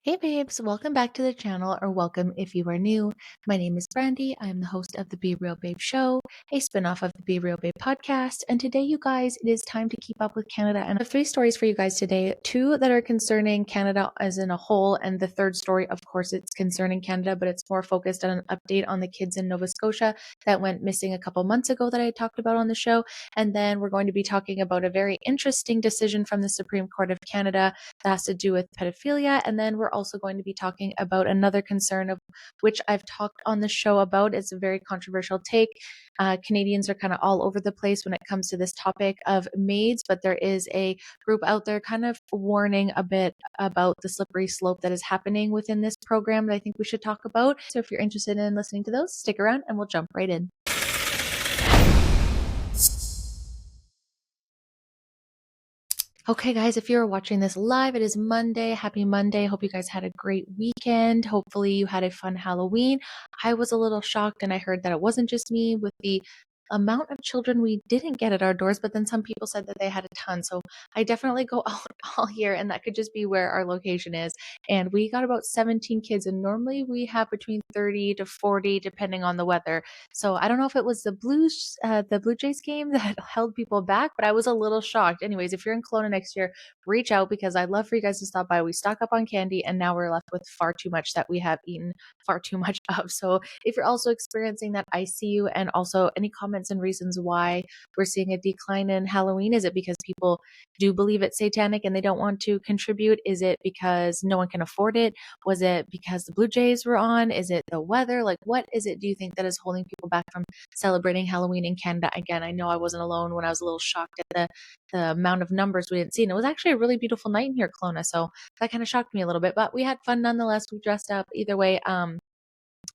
Hey babes, welcome back to the channel, or welcome if you are new. My name is Brandy. I'm the host of the Be Real Babe Show, a spinoff of the Be Real Babe podcast. And today, you guys, it is time to keep up with Canada. And I have three stories for you guys today, two that are concerning Canada as in a whole. And the third story, of course, it's concerning Canada, but it's more focused on an update on the kids in Nova Scotia that went missing a couple months ago that I talked about on the show. And then we're going to be talking about a very interesting decision from the Supreme Court of Canada that has to do with pedophilia. And then we're also going to be talking about another concern of which I've talked on the show about. It's a very controversial take. Canadians are kind of all over the place when it comes to this topic of MAiDs, but there is a group out there kind of warning a bit about the slippery slope that is happening within this program that I think we should talk about. So if you're interested in listening to those, stick around and we'll jump right in. Okay, guys, if you're watching this live, it is Monday. Happy Monday. Hope you guys had a great weekend. Hopefully, you had a fun Halloween. I was a little shocked, and I heard that it wasn't just me with the amount of children we didn't get at our doors, but then some people said that they had a ton. So I definitely go out all year, and that could just be where our location is. And we got about 17 kids, and normally we have between 30 to 40, depending on the weather. So I don't know if it was the Blue Jays game that held people back, but I was a little shocked. Anyways, if you're in Kelowna next year, reach out because I'd love for you guys to stop by. We stock up on candy, and now we're left with far too much that we have eaten far too much of. So if you're also experiencing that, I see you. And also, any comments and reasons why we're seeing a decline in Halloween? Is it because people do believe it's satanic and they don't want to contribute? Is it because no one can afford it? Was it because the Blue Jays were on? Is it the weather? Like, what is it, do you think, that is holding people back from celebrating Halloween in Canada? Again, I know I wasn't alone when I was a little shocked at the amount of numbers we didn't see. And it was actually a really beautiful night in here, Kelowna. So that kind of shocked me a little bit, but we had fun nonetheless. We dressed up either way.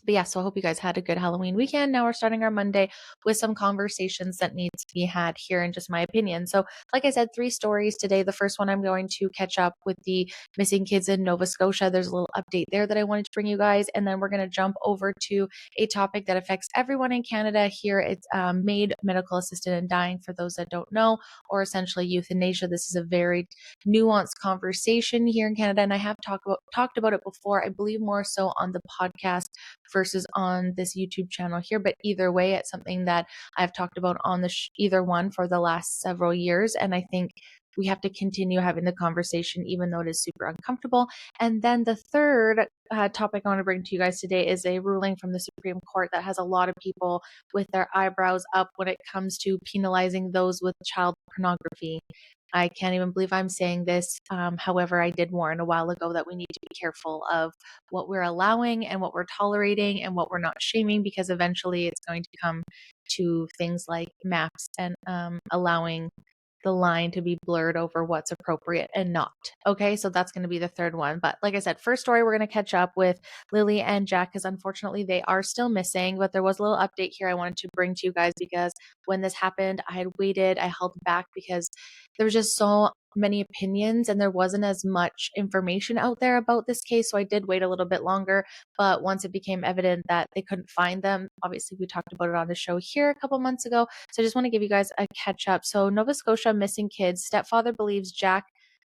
But yeah, so I hope you guys had a good Halloween weekend. Now we're starting our Monday with some conversations that need to be had here in just my opinion. So, like I said, three stories today. The first one, I'm going to catch up with the missing kids in Nova Scotia. There's a little update there that I wanted to bring you guys. And then we're going to jump over to a topic that affects everyone in Canada here. It's MAiD, medical assisted in dying, for those that don't know, or essentially euthanasia. This is a very nuanced conversation here in Canada. And I have talked about it before, I believe more so on the podcast versus on this YouTube channel here. But either way, it's something that I've talked about on either one for the last several years. And I think we have to continue having the conversation, even though it is super uncomfortable. And then the third topic I want to bring to you guys today is a ruling from the Supreme Court that has a lot of people with their eyebrows up when it comes to penalizing those with child pornography. I can't even believe I'm saying this. However, I did warn a while ago that we need to be careful of what we're allowing and what we're tolerating and what we're not shaming, because eventually it's going to come to things like maps and allowing the line to be blurred over what's appropriate and not. Okay, so that's going to be the third one. But like I said, first story, we're going to catch up with Lilly and Jack, because unfortunately they are still missing. But there was a little update here I wanted to bring to you guys, because when this happened, I had waited, I held back because there was just so many opinions and there wasn't as much information out there about this case. So I did wait a little bit longer. But once it became evident that they couldn't find them, obviously we talked about it on the show here a couple months ago. So I just want to give you guys a catch up. So Nova Scotia missing kids. Stepfather believes Jack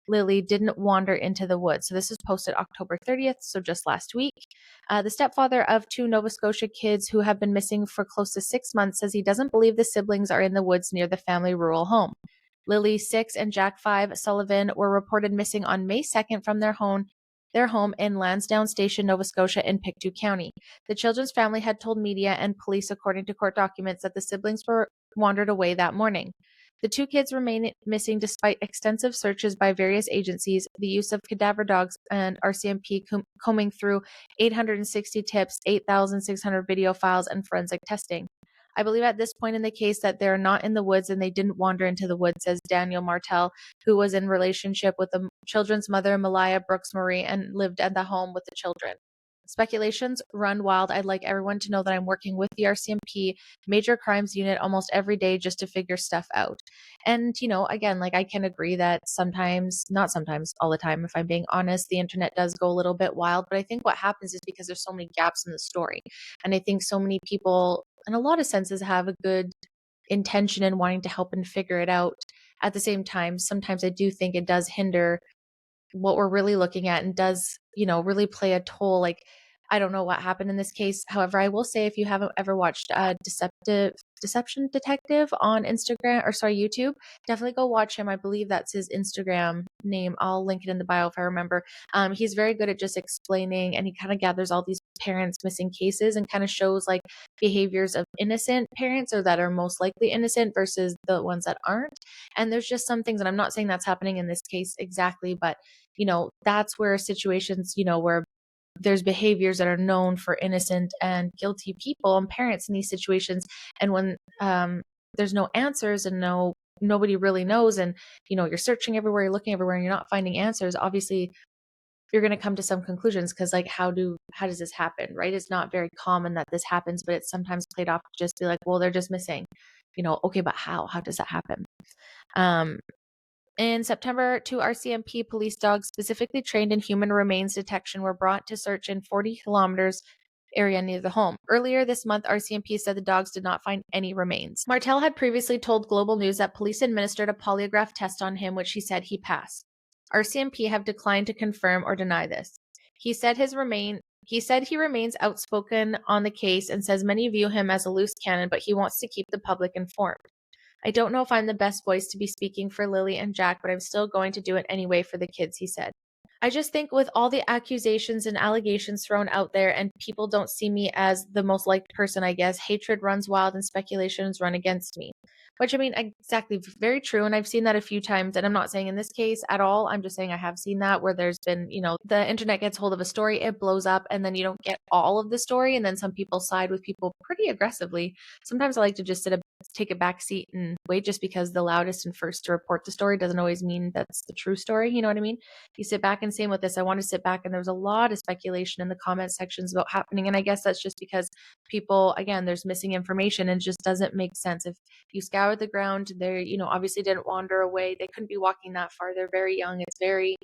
Lilly didn't wander into the woods. So this is posted October 30th, so just last week. The stepfather of two Nova Scotia kids who have been missing for close to 6 months says he doesn't believe the siblings are in the woods near the family rural home. Lily, 6, and Jack, 5, Sullivan were reported missing on May 2nd from their home in Lansdowne Station, Nova Scotia in Pictou County. The children's family had told media and police, according to court documents, that the siblings were wandered away that morning. The two kids remain missing despite extensive searches by various agencies, the use of cadaver dogs, and RCMP combing through 860 tips, 8,600 video files, and forensic testing. I believe at this point in the case that they're not in the woods and they didn't wander into the woods, says Daniel Martel, who was in relationship with the children's mother, Malaya Brooks Marie, and lived at the home with the children. Speculations run wild. I'd like everyone to know that I'm working with the RCMP Major Crimes Unit almost every day just to figure stuff out. And, again, like, I can agree that sometimes, not sometimes, all the time, if I'm being honest, the internet does go a little bit wild. But I think what happens is because there's so many gaps in the story. And I think so many people, in a lot of senses, have a good intention in wanting to help and figure it out. At the same time, sometimes I do think it does hinder what we're really looking at and does, really play a toll. Like, I don't know what happened in this case. However, I will say if you haven't ever watched Deception Detective on Instagram, or sorry, YouTube, definitely go watch him. I believe that's his Instagram name. I'll link it in the bio if I remember. He's very good at just explaining, and he kind of gathers all these parents missing cases and kind of shows like behaviors of innocent parents, or that are most likely innocent, versus the ones that aren't. And there's just some things, and I'm not saying that's happening in this case exactly, but that's where situations, where there's behaviors that are known for innocent and guilty people and parents in these situations. And when there's no answers and nobody really knows, and you're searching everywhere, you're looking everywhere, and you're not finding answers, obviously you're going to come to some conclusions, because like how does this happen, right? It's not very common that this happens, but it's sometimes played off to just be like, well, they're just missing, okay, but how does that happen? In September, 2 RCMP police dogs specifically trained in human remains detection were brought to search in 40 kilometers area near the home. Earlier this month, RCMP said the dogs did not find any remains. Martel had previously told Global News that police administered a polygraph test on him, which he said he passed. RCMP have declined to confirm or deny this. He said he remains outspoken on the case and says many view him as a loose cannon, but he wants to keep the public informed. I don't know if I'm the best voice to be speaking for Lilly and Jack, but I'm still going to do it anyway for the kids, he said. I just think with all the accusations and allegations thrown out there, and people don't see me as the most liked person, I guess, hatred runs wild and speculations run against me. Which, I mean, exactly, very true. And I've seen that a few times. And I'm not saying in this case at all. I'm just saying I have seen that, where there's been, the internet gets hold of a story, it blows up, and then you don't get all of the story. And then some people side with people pretty aggressively. Sometimes I like to just take a back seat and wait, just because the loudest and first to report the story doesn't always mean that's the true story. You know what I mean? You sit back, and same with this. I want to sit back, and there was a lot of speculation in the comment sections about happening. And I guess that's just because people, again, there's missing information, and it just doesn't make sense. If you scoured the ground, they, obviously didn't wander away. They couldn't be walking that far. They're very young. It's very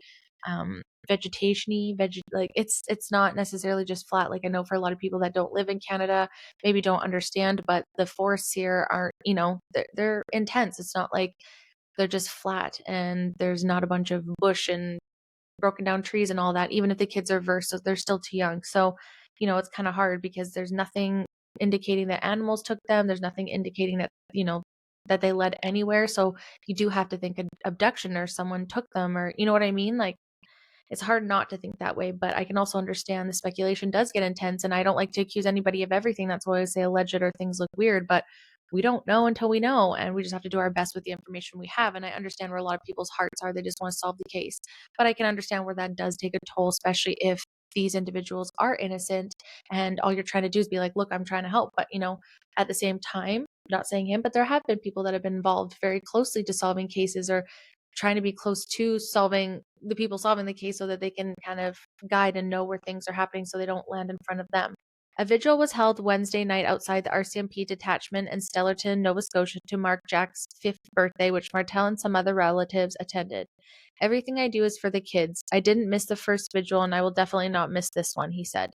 vegetation-y, like it's not necessarily just flat. Like, I know for a lot of people that don't live in Canada, maybe don't understand, but the forests here aren't, they're intense. It's not like they're just flat, and there's not a bunch of bush and broken down trees and all that. Even if the kids are versed, so they're still too young. So, it's kind of hard, because there's nothing indicating that animals took them. There's nothing indicating that, that they led anywhere. So you do have to think an abduction, or someone took them, or you know what I mean? Like, it's hard not to think that way, but I can also understand the speculation does get intense, and I don't like to accuse anybody of everything. That's why I say alleged, or things look weird, but we don't know until we know, and we just have to do our best with the information we have. And I understand where a lot of people's hearts are. They just want to solve the case. But I can understand where that does take a toll, especially if these individuals are innocent, and all you're trying to do is be like, look, I'm trying to help. But, at the same time, not saying him, but there have been people that have been involved very closely to solving cases, or trying to be close to the people solving the case, so that they can kind of guide and know where things are happening, so they don't land in front of them. A vigil was held Wednesday night outside the RCMP detachment in Stellarton, Nova Scotia, to mark Jack's 5th birthday, which Martel and some other relatives attended. Everything I do is for the kids. I didn't miss the first vigil, and I will definitely not miss this one, he said.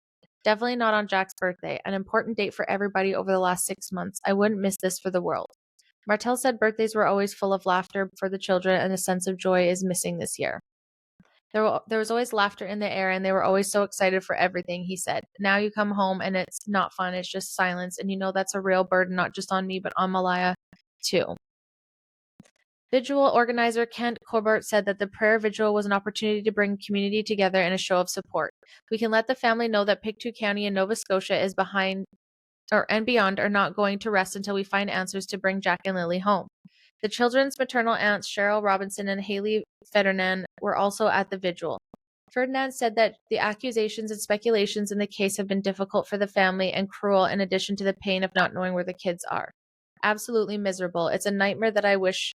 Definitely not on Jack's birthday, an important date for everybody over the last 6 months. I wouldn't miss this for the world. Martel said birthdays were always full of laughter for the children, and a sense of joy is missing this year. There was always laughter in the air, and they were always so excited for everything, he said. Now you come home, and it's not fun. It's just silence, and that's a real burden, not just on me, but on Malaya, too. Vigil organizer Kent Colbert said that the prayer vigil was an opportunity to bring community together in a show of support. We can let the family know that Pictou County and Nova Scotia is behind and beyond are not going to rest until we find answers to bring Jack and Lily home. The children's maternal aunts Cheryl Robinson and Haley Ferdinand were also at the vigil. Ferdinand said that the accusations and speculations in the case have been difficult for the family and cruel, in addition to the pain of not knowing where the kids are. Absolutely miserable. It's a nightmare that I wish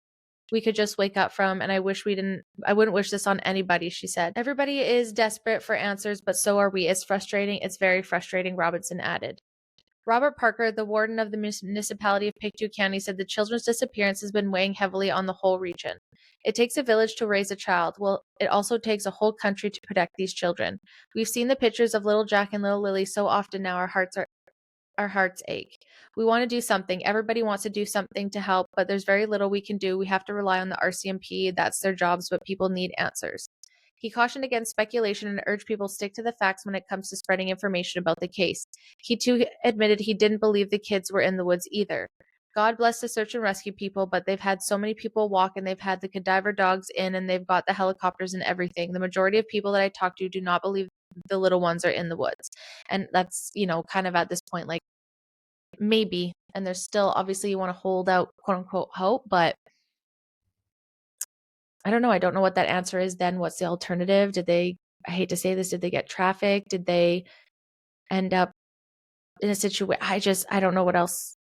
we could just wake up from, and I wouldn't wish this on anybody, she said. Everybody is desperate for answers, but so are we. It's frustrating. It's very frustrating, Robinson added. Robert Parker, the warden of the municipality of Pictou County, said the children's disappearance has been weighing heavily on the whole region. It takes a village to raise a child. Well, it also takes a whole country to protect these children. We've seen the pictures of little Jack and little Lily so often now, our hearts ache. We want to do something. Everybody wants to do something to help, but there's very little we can do. We have to rely on the RCMP. That's their jobs, but people need answers. He cautioned against speculation and urged people to stick to the facts when it comes to spreading information about the case. He too admitted he didn't believe the kids were in the woods either. God bless the search and rescue people, but they've had so many people walk and they've had the cadaver dogs in and they've got the helicopters and everything. The majority of people that I talk to do not believe the little ones are in the woods. And that's, kind of at this point, like maybe. And there's still, obviously, you want to hold out quote unquote hope, but I don't know. I don't know what that answer is then. What's the alternative? I hate to say this, did they get trafficked? Did they end up in a situation? I don't know what else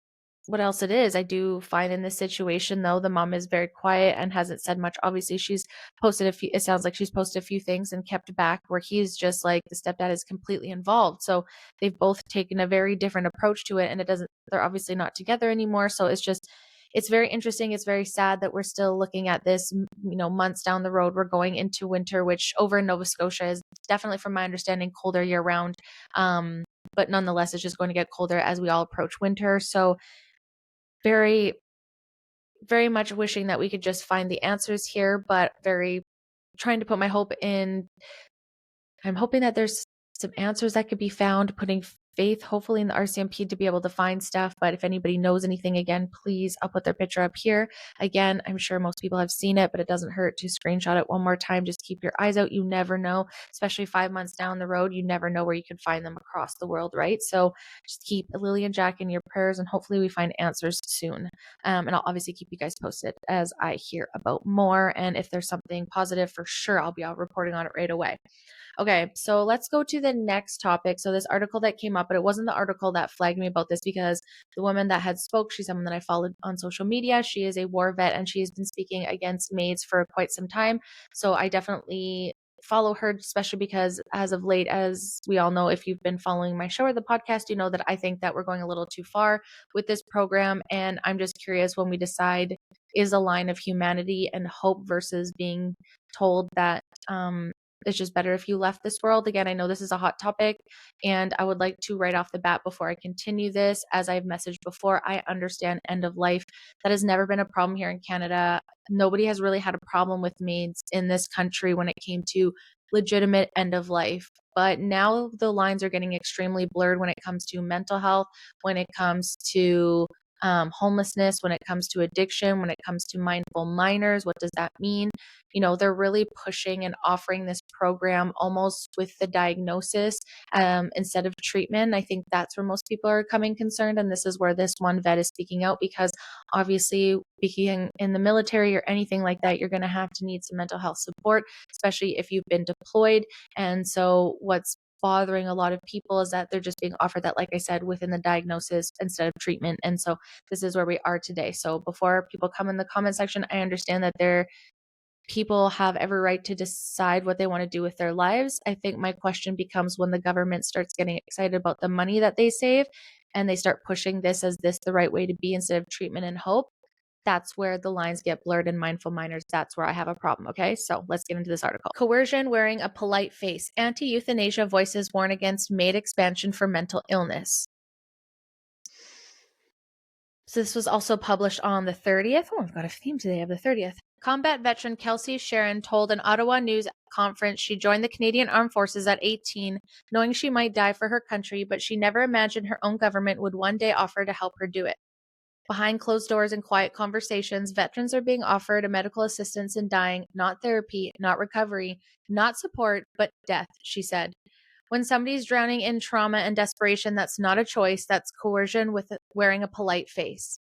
it is. I do find in this situation, though, the mom is very quiet and hasn't said much. Obviously, she's posted it sounds like she's posted a few things and kept back, where he's just like, the stepdad is completely involved. So they've both taken a very different approach to it, and they're obviously not together anymore. So it's very interesting. It's very sad that we're still looking at this, months down the road. We're going into winter, which over in Nova Scotia is definitely, from my understanding, colder year round. But nonetheless, it's just going to get colder as we all approach winter. So very, very much wishing that we could just find the answers here, but very trying to put my hope in. I'm hoping that there's some answers that could be found, putting faith, hopefully, in the RCMP to be able to find stuff. But if anybody knows anything, again, please, I'll put their picture up here. Again, I'm sure most people have seen it, but it doesn't hurt to screenshot it one more time. Just keep your eyes out. You never know, especially 5 months down the road, you never know where you could find them across the world, right? So just keep Lilly and Jack in your prayers, and hopefully we find answers soon. And I'll obviously keep you guys posted as I hear about more. And if there's something positive, for sure, I'll be out reporting on it right away. Okay, so let's go to the next topic. So this article that came up, but it wasn't the article that flagged me about this, because the woman that had spoke, she's someone that I followed on social media. She is a war vet, and she's been speaking against MAiDs for quite some time. So I definitely follow her, especially because as of late, as we all know, if you've been following my show or the podcast, you know that I think that we're going a little too far with this program. And I'm just curious, when we decide, is a line of humanity and hope versus being told that it's just better if you left this world. Again, I know this is a hot topic, and I would like to, right off the bat, before I continue this, as I've messaged before, I understand end of life. That has never been a problem here in Canada. Nobody has really had a problem with MAiDs in this country when it came to legitimate end of life. But now the lines are getting extremely blurred when it comes to mental health, when it comes to homelessness, when it comes to addiction, when it comes to mindful minors. What does that mean? They're really pushing and offering this program almost with the diagnosis instead of treatment. I think that's where most people are coming concerned. And this is where this one vet is speaking out, because obviously, being in the military or anything like that, you're going to have to need some mental health support, especially if you've been deployed. And so what's bothering a lot of people is that they're just being offered that, like I said, within the diagnosis instead of treatment. And so this is where we are today. So before people come in the comment section, I understand that people have every right to decide what they want to do with their lives. I think my question becomes, when the government starts getting excited about the money that they save and they start pushing this as the right way to be instead of treatment and hope, that's where the lines get blurred. In mindful minors, that's where I have a problem. Okay, so let's get into this article. Coercion wearing a polite face. Anti-euthanasia voices warn against MAiD expansion for mental illness. So this was also published on the 30th. Oh, I've got a theme today of the 30th. Combat veteran Kelsey Sharon told an Ottawa news conference she joined the Canadian Armed Forces at 18, knowing she might die for her country, but she never imagined her own government would one day offer to help her do it. Behind closed doors and quiet conversations, veterans are being offered a medical assistance in dying, not therapy, not recovery, not support, but death, she said. When somebody's drowning in trauma and desperation, that's not a choice, that's coercion with wearing a polite face.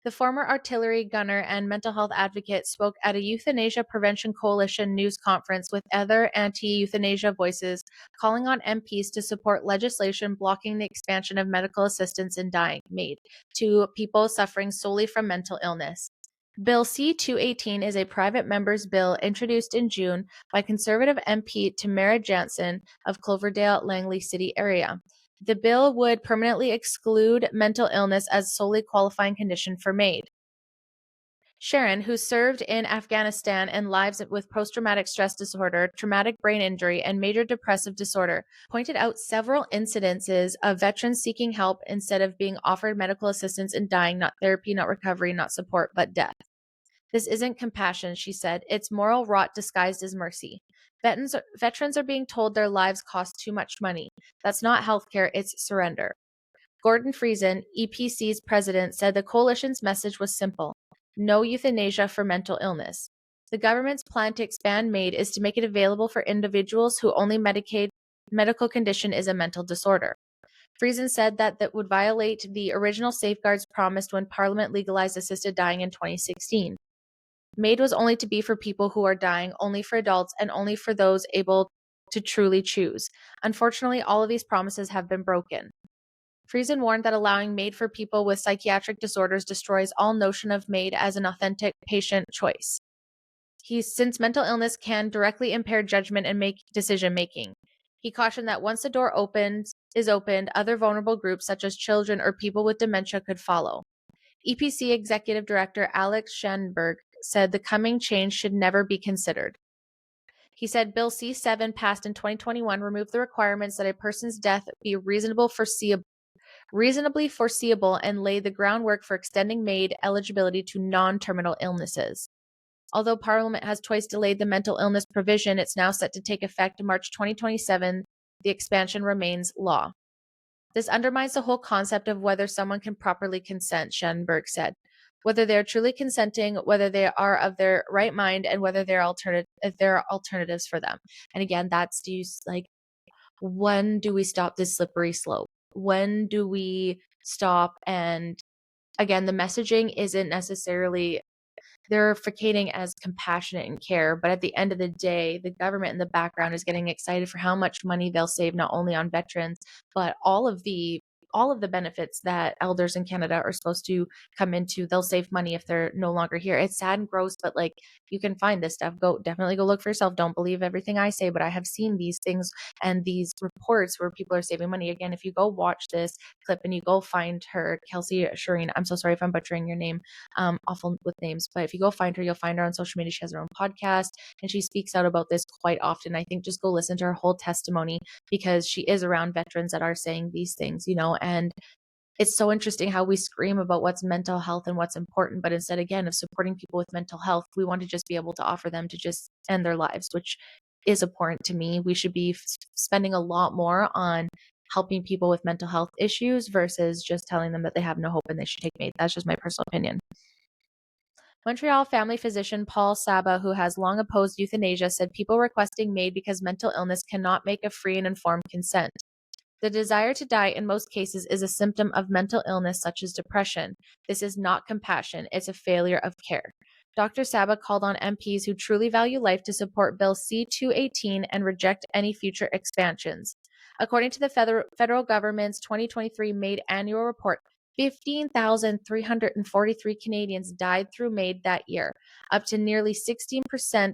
The former artillery gunner and mental health advocate spoke at a Euthanasia Prevention Coalition news conference with other anti-euthanasia voices, calling on MPs to support legislation blocking the expansion of medical assistance in dying, MAiD, to people suffering solely from mental illness. Bill C-218 is a private member's bill introduced in June by Conservative MP Tamara Jansen of Cloverdale, Langley City area. The bill would permanently exclude mental illness as solely qualifying condition for MAiD. Sharon, who served in Afghanistan and lives with post-traumatic stress disorder, traumatic brain injury, and major depressive disorder, pointed out several incidences of veterans seeking help instead of being offered medical assistance in dying, not therapy, not recovery, not support, but death. This isn't compassion, she said. It's moral rot disguised as mercy. Veterans are being told their lives cost too much money. That's not healthcare, it's surrender. Gordon Friesen, EPC's president, said the coalition's message was simple: no euthanasia for mental illness. The government's plan to expand MAiD is to make it available for individuals whose only medical condition is a mental disorder. Friesen said that would violate the original safeguards promised when Parliament legalized assisted dying in 2016. MAiD was only to be for people who are dying, only for adults, and only for those able to truly choose. Unfortunately, all of these promises have been broken. Friesen warned that allowing MAiD for people with psychiatric disorders destroys all notion of MAiD as an authentic patient choice. Since mental illness can directly impair judgment and decision making. He cautioned that once the door is opened, other vulnerable groups such as children or people with dementia could follow. EPC Executive Director Alex Schanberg said the coming change should never be considered. He said Bill C-7 passed in 2021 removed the requirements that a person's death be reasonably foreseeable and laid the groundwork for extending MAiD eligibility to non-terminal illnesses. Although Parliament has twice delayed the mental illness provision, it's now set to take effect in March 2027. The expansion remains law. This undermines the whole concept of whether someone can properly consent, Schanberg said. Whether they are truly consenting, whether they are of their right mind, and whether there are alternatives for them. And again, that's when do we stop this slippery slope? When do we stop? And again, the messaging isn't necessarily they're facading as compassionate and care, but at the end of the day, the government in the background is getting excited for how much money they'll save, not only on veterans, but all of the benefits that elders in Canada are supposed to come into. They'll save money if they're no longer here. It's sad and gross, but you can find this stuff. Definitely go look for yourself. Don't believe everything I say, but I have seen these things and these reports where people are saving money. Again, if you go watch this clip and you go find her, Kelsey Shireen, I'm so sorry if I'm butchering your name, awful with names, but if you go find her, you'll find her on social media. She has her own podcast and she speaks out about this quite often. I think just go listen to her whole testimony because she is around veterans that are saying these things, and it's so interesting how we scream about what's mental health and what's important, but instead, again, of supporting people with mental health, we want to just be able to offer them to just end their lives, which is important to me. We should be spending a lot more on helping people with mental health issues versus just telling them that they have no hope and they should take MAiD. That's just my personal opinion. Montreal family physician Paul Saba, who has long opposed euthanasia, said people requesting MAiD because mental illness cannot make a free and informed consent. The desire to die in most cases is a symptom of mental illness such as depression. This is not compassion, it's a failure of care. Dr. Saba called on MPs who truly value life to support Bill C-218 and reject any future expansions. According to the federal government's 2023 MAiD annual report, 15,343 Canadians died through MAiD that year, up nearly 16%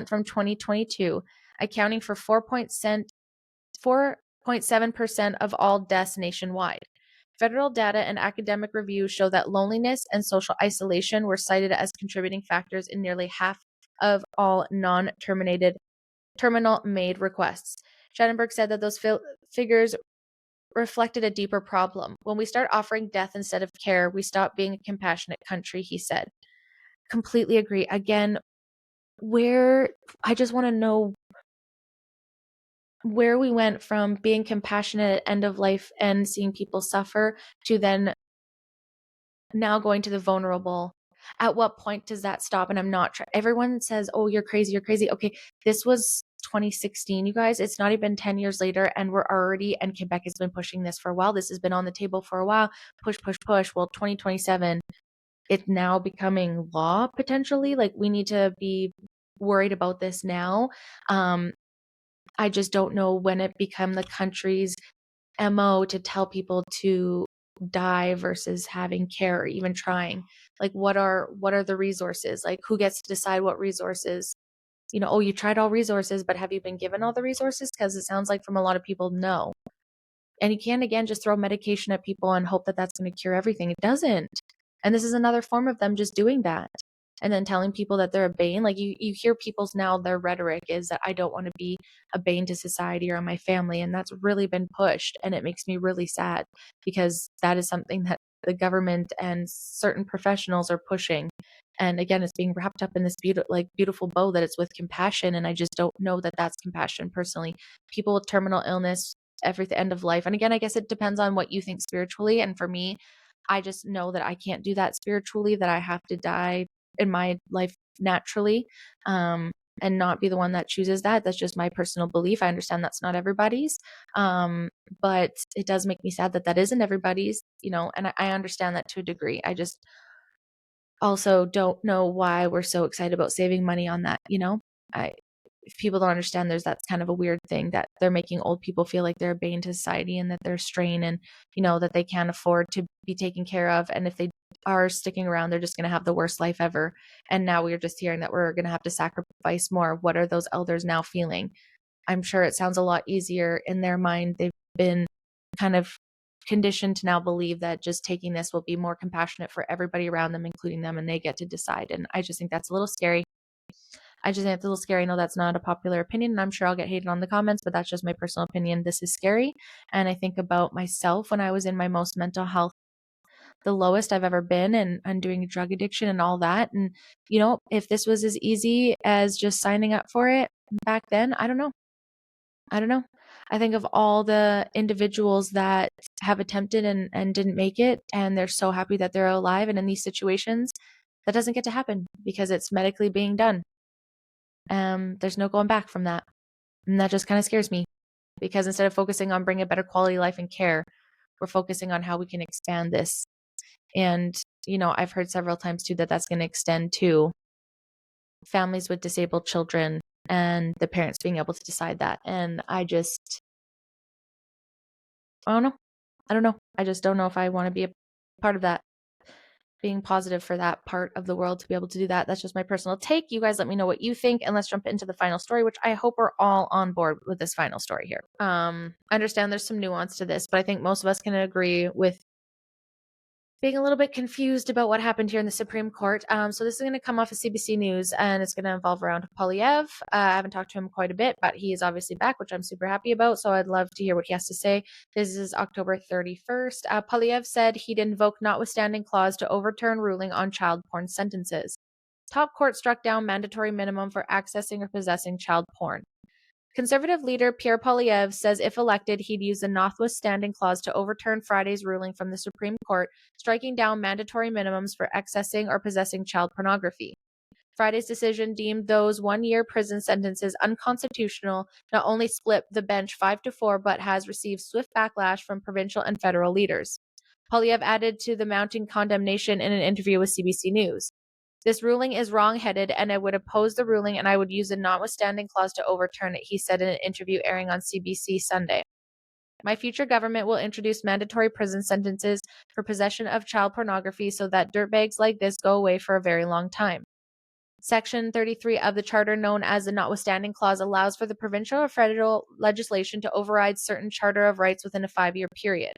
from 2022, accounting for 4.7% of all deaths nationwide. Federal data and academic reviews show that loneliness and social isolation were cited as contributing factors in nearly half of all terminal MAiD requests. Schanberg said that those figures reflected a deeper problem. When we start offering death instead of care, we stop being a compassionate country, he said. Completely agree. Again, I just want to know where we went from being compassionate at end of life and seeing people suffer to then now going to the vulnerable. At what point does that stop? And I'm not everyone says, oh, you're crazy, you're crazy. Okay, this was 2016, you guys. It's not even 10 years later and we're already, and Quebec has been pushing this for a while. This has been on the table for a while. Push. Well, 2027, it's now becoming law potentially. We need to be worried about this now. I just don't know when it become the country's MO to tell people to die versus having care or even trying. What are the resources? Who gets to decide what resources? You tried all resources, but have you been given all the resources? Because it sounds like from a lot of people, no. And you can't, again, just throw medication at people and hope that that's going to cure everything. It doesn't. And this is another form of them just doing that. And then telling people that they're a bane. You hear people's now, their rhetoric is that I don't want to be a bane to society or my family. And that's really been pushed. And it makes me really sad because that is something that the government and certain professionals are pushing. And again, it's being wrapped up in this beautiful bow that it's with compassion. And I just don't know that that's compassion personally. People with terminal illness, every end of life. And again, I guess it depends on what you think spiritually. And for me, I just know that I can't do that spiritually, that I have to die in my life naturally, and not be the one that chooses that. That's just my personal belief. I understand that's not everybody's. But it does make me sad that that isn't everybody's, and I understand that to a degree. I just also don't know why we're so excited about saving money on that. If people don't understand, that's kind of a weird thing that they're making old people feel like they're a bane to society and that they're a strain, and that they can't afford to be taken care of. And if they are sticking around, they're just going to have the worst life ever. And now we're just hearing that we're going to have to sacrifice more. What are those elders now feeling? I'm sure it sounds a lot easier in their mind. They've been kind of conditioned to now believe that just taking this will be more compassionate for everybody around them, including them, and they get to decide. And I just think that's a little scary. I just think it's a little scary. I know that's not a popular opinion, and I'm sure I'll get hated on the comments, but that's just my personal opinion. This is scary. And I think about myself when I was in my most mental health, the lowest I've ever been, and doing drug addiction and all that. And, if this was as easy as just signing up for it back then, I don't know. I think of all the individuals that have attempted and didn't make it, and they're so happy that they're alive. And in these situations, that doesn't get to happen because it's medically being done. There's no going back from that. And that just kind of scares me, because instead of focusing on bringing a better quality life and care, we're focusing on how we can expand this. And, I've heard several times too that that's going to extend to families with disabled children and the parents being able to decide that. And I don't know. I just don't know if I want to be a part of that, being positive for that part of the world to be able to do that. That's just my personal take. You guys let me know what you think, and let's jump into the final story, which I hope we're all on board with this final story here. I understand there's some nuance to this, but I think most of us can agree with being a little bit confused about what happened here in the Supreme Court. So this is going to come off of CBC News, and it's going to involve around Polyev. I haven't talked to him quite a bit, but he is obviously back, which I'm super happy about. So I'd love to hear what he has to say. This is October 31st. Polyev said he'd invoke notwithstanding clause to overturn ruling on child porn sentences. Top court struck down mandatory minimum for accessing or possessing child porn. Conservative leader Pierre Poilievre says if elected, he'd use the notwithstanding clause to overturn Friday's ruling from the Supreme Court, striking down mandatory minimums for accessing or possessing child pornography. Friday's decision deemed those 1-year prison sentences unconstitutional, not only split the bench 5-4, but has received swift backlash from provincial and federal leaders. Poilievre added to the mounting condemnation in an interview with CBC News. This ruling is wrong-headed, and I would oppose the ruling, and I would use a notwithstanding clause to overturn it, he said in an interview airing on CBC Sunday. My future government will introduce mandatory prison sentences for possession of child pornography so that dirtbags like this go away for a very long time. Section 33 of the Charter, known as the Notwithstanding Clause, allows for the provincial or federal legislation to override certain Charter of rights within a 5-year period.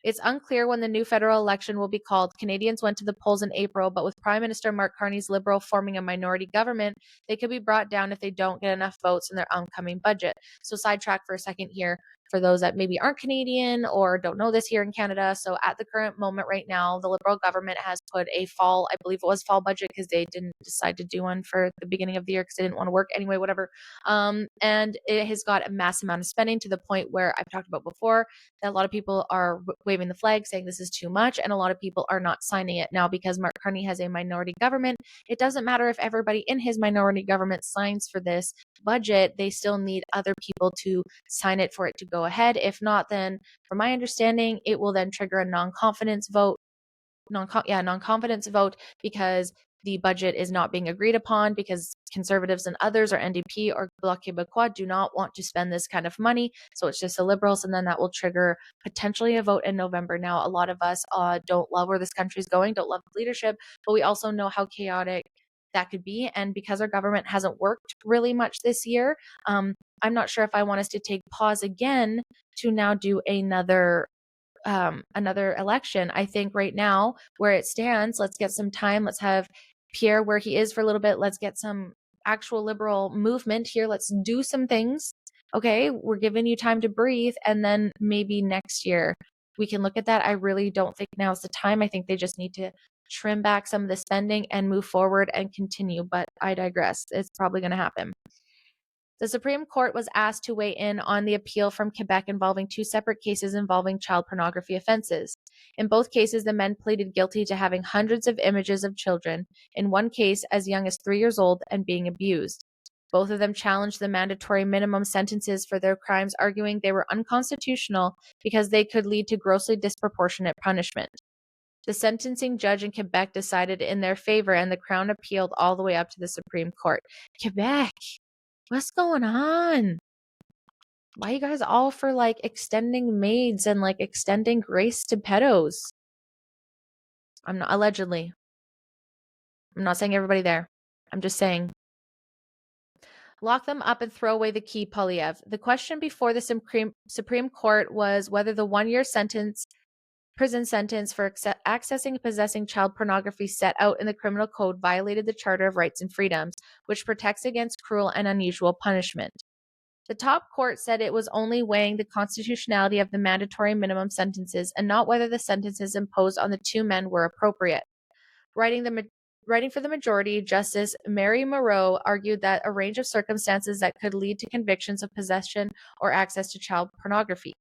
It's unclear when the new federal election will be called. Canadians went to the polls in April, but with Prime Minister Mark Carney's Liberal forming a minority government, they could be brought down if they don't get enough votes in their upcoming budget. So sidetrack for a second here for those that maybe aren't Canadian or don't know this here in Canada. So at the current moment right now, the Liberal government has put a fall, I believe it was fall budget, because they didn't decide to do one for the beginning of the year because they didn't want to work anyway, whatever. And it has got a massive amount of spending to the point where I've talked about before that a lot of people are waving the flag saying this is too much, and a lot of people are not signing it. Now, because Mark Carney has a minority government, it doesn't matter if everybody in his minority government signs for this budget. They still need other people to sign it for it to go ahead. If not, then from my understanding, it will then trigger a non-confidence vote, because the budget is not being agreed upon, because Conservatives and others, or NDP or Bloc Québécois, do not want to spend this kind of money. So it's just the Liberals, and then that will trigger potentially a vote in November. Now, a lot of us don't love where this country is going, don't love the leadership, but we also know how chaotic that could be. And because our government hasn't worked really much this year, I'm not sure if I want us to take pause again to now do another election. I think right now, where it stands, let's get some time. Let's have Pierre where he is for a little bit. Let's get some actual liberal movement here. Let's do some things. Okay, we're giving you time to breathe, and then maybe next year we can look at that. I really don't think now's the time. I think they just need to trim back some of the spending and move forward and continue, but I digress. It's probably going to happen. The Supreme Court was asked to weigh in on the appeal from Quebec involving two separate cases involving child pornography offenses. In both cases, the men pleaded guilty to having hundreds of images of children, in one case as young as 3 years old, and being abused. Both of them challenged the mandatory minimum sentences for their crimes, arguing they were unconstitutional because they could lead to grossly disproportionate punishment. The sentencing judge in Quebec decided in their favor, and the Crown appealed all the way up to the Supreme Court. Quebec! What's going on? Why are you guys all for like extending MAiDs and like extending grace to pedos? I'm not allegedly. I'm not saying everybody there. I'm just saying. Lock them up and throw away the key, Polyev. The question before the Supreme Court was whether the 1-year prison sentence for accessing and possessing child pornography set out in the criminal code violated the Charter of Rights and Freedoms, which protects against cruel and unusual punishment. The top court said it was only weighing the constitutionality of the mandatory minimum sentences and not whether the sentences imposed on the two men were appropriate. Writing for the majority, Justice Mary Moreau argued that a range of circumstances that could lead to convictions of possession or access to child pornography.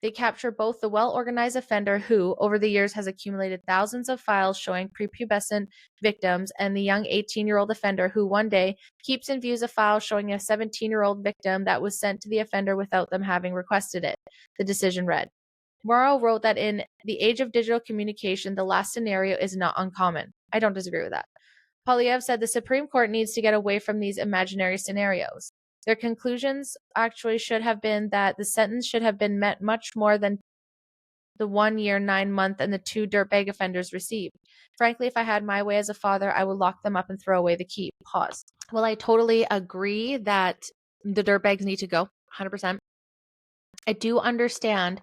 They capture both the well-organized offender who, over the years, has accumulated thousands of files showing prepubescent victims and the young 18-year-old offender who one day keeps and views a file showing a 17-year-old victim that was sent to the offender without them having requested it, the decision read. Morrow wrote that in the age of digital communication, the last scenario is not uncommon. I don't disagree with that. Polyev said the Supreme Court needs to get away from these imaginary scenarios. Their conclusions actually should have been that the sentence should have been met much more than the 1 year, 9 month, and the 2 dirtbag offenders received. Frankly, if I had my way as a father, I would lock them up and throw away the key. Pause. Well, I totally agree that the dirtbags need to go, 100%. I do understand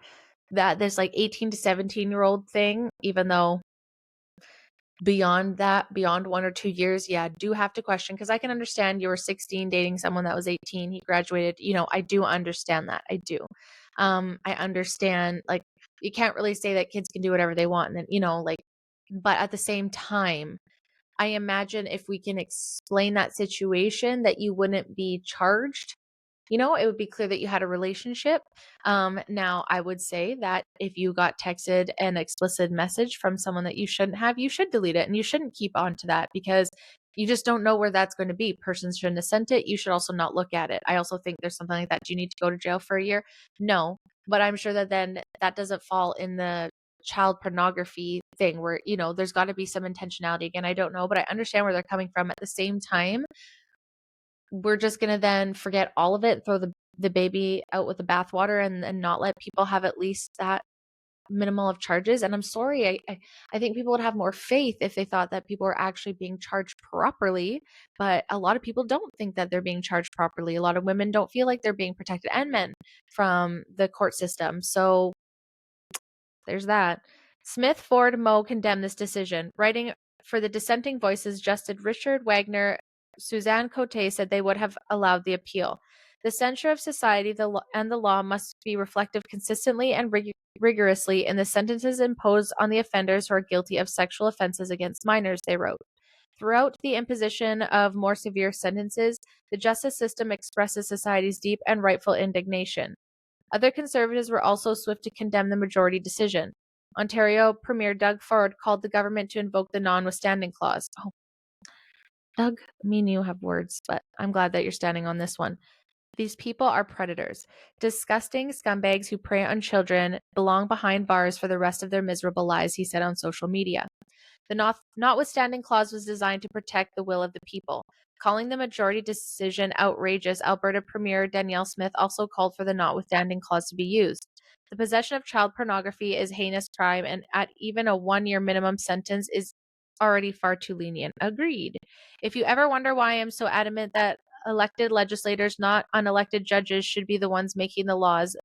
that this like 18 to 17-year-old thing, even though beyond that, beyond 1 or 2 years, yeah, do have to question, because I can understand you were 16 dating someone that was 18, he graduated, I do understand that. I do. I understand, like, you can't really say that kids can do whatever they want, and then, but at the same time, I imagine if we can explain that situation that you wouldn't be charged. It would be clear that you had a relationship. Now, I would say that if you got texted an explicit message from someone that you shouldn't have, you should delete it, and you shouldn't keep on to that because you just don't know where that's going to be. Persons shouldn't have sent it. You should also not look at it. I also think there's something like that. Do you need to go to jail for a year? No, but I'm sure that then that doesn't fall in the child pornography thing where, there's got to be some intentionality. Again, I don't know, but I understand where they're coming from. At the same time, we're just going to then forget all of it, throw the baby out with the bathwater, and not let people have at least that minimal of charges. And I'm sorry, I think people would have more faith if they thought that people were actually being charged properly. But a lot of people don't think that they're being charged properly. A lot of women don't feel like they're being protected, and men, from the court system. So there's that. Smith, Ford, Moe condemned this decision. Writing for the dissenting voices, Justice Richard Wagner, Suzanne Cote said they would have allowed the appeal. The censure of society and the law must be reflective consistently and rigorously in the sentences imposed on the offenders who are guilty of sexual offenses against minors, they wrote. Throughout the imposition of more severe sentences, the justice system expresses society's deep and rightful indignation. Other conservatives were also swift to condemn the majority decision. Ontario Premier Doug Ford called the government to invoke the notwithstanding clause. Oh, Doug, me and you have words, but I'm glad that you're standing on this one. These people are predators, disgusting scumbags who prey on children, belong behind bars for the rest of their miserable lives, he said on social media. The notwithstanding clause was designed to protect the will of the people. Calling the majority decision outrageous, Alberta Premier Danielle Smith also called for the notwithstanding clause to be used. The possession of child pornography is heinous crime, and at even a 1-year minimum sentence is already far too lenient. Agreed. If you ever wonder why I'm so adamant that elected legislators, not unelected judges, should be the ones making the laws,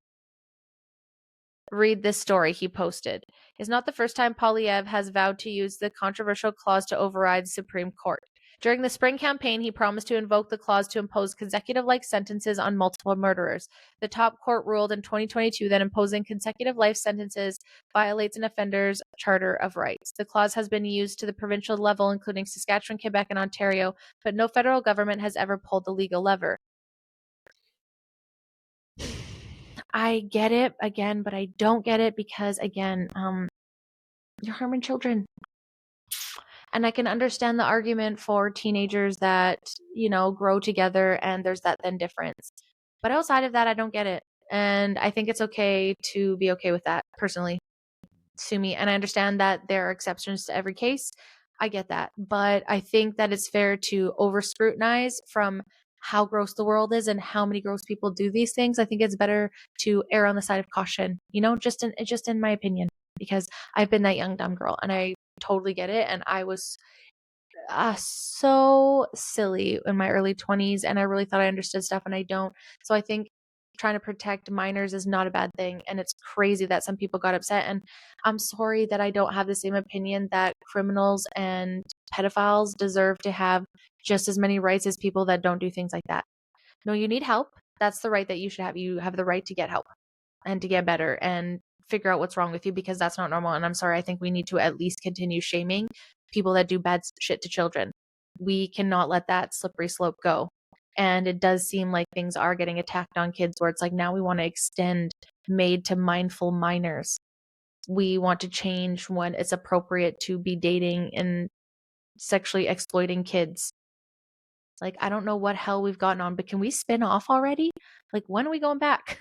read this story he posted. It's not the first time Polyev has vowed to use the controversial clause to override the Supreme Court. During the spring campaign, he promised to invoke the clause to impose consecutive life sentences on multiple murderers. The top court ruled in 2022 that imposing consecutive life sentences violates an offender's Charter of Rights. The clause has been used to the provincial level, including Saskatchewan, Quebec, and Ontario, but no federal government has ever pulled the legal lever. I get it again, but I don't get it because, again, you're harming children. And I can understand the argument for teenagers that, grow together and there's that then difference. But outside of that, I don't get it. And I think it's okay to be okay with that, personally. Sue me. And I understand that there are exceptions to every case. I get that. But I think that it's fair to over scrutinize from how gross the world is and how many gross people do these things. I think it's better to err on the side of caution, just in my opinion, because I've been that young dumb girl and I totally get it. And I was so silly in my early 20s and I really thought I understood stuff and I don't. So I think trying to protect minors is not a bad thing, and it's crazy that some people got upset, and I'm sorry that I don't have the same opinion that criminals and pedophiles deserve to have just as many rights as people that don't do things like that. No, you need help. That's the right that you should have. You have the right to get help and to get better and figure out what's wrong with you, because that's not normal. And I'm sorry, I think we need to at least continue shaming people that do bad shit to children. We cannot let that slippery slope go. And it does seem like things are getting attacked on kids where it's like now we want to extend MAiD to mindful minors. We want to change when it's appropriate to be dating and sexually exploiting kids. Like, I don't know what hell we've gotten on, but can we spin off already? Like, when are we going back?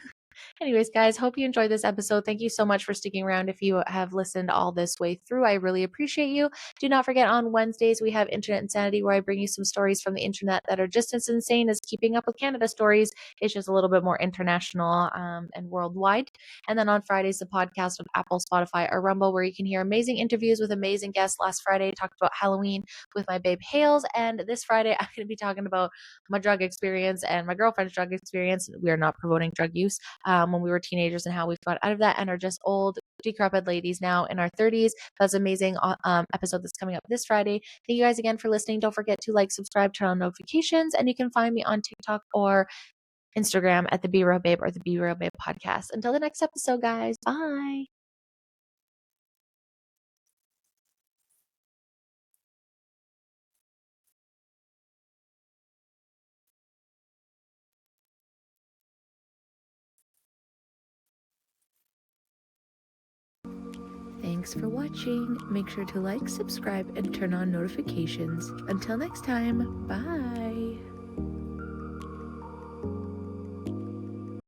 Anyways, guys, hope you enjoyed this episode. Thank you so much for sticking around. If you have listened all this way through, I really appreciate you. Do not forget, on Wednesdays, we have Internet Insanity, where I bring you some stories from the internet that are just as insane as Keeping Up with Canada stories. It's just a little bit more international and worldwide. And then on Fridays, the podcast of Apple, Spotify, or Rumble, where you can hear amazing interviews with amazing guests. Last Friday, I talked about Halloween with my babe Hales. And this Friday, I'm going to be talking about my drug experience and my girlfriend's drug experience. We are not promoting drug use. When we were teenagers and how we've got out of that and are just old, decrepit ladies now in our 30s. That's an amazing episode that's coming up this Friday. Thank you guys again for listening. Don't forget to like, subscribe, turn on notifications, and you can find me on TikTok or Instagram at the Be Real Babe or the Be Real Babe podcast. Until the next episode, guys. Bye. Thanks for watching. Make sure to like, subscribe, and turn on notifications. Until next time, bye.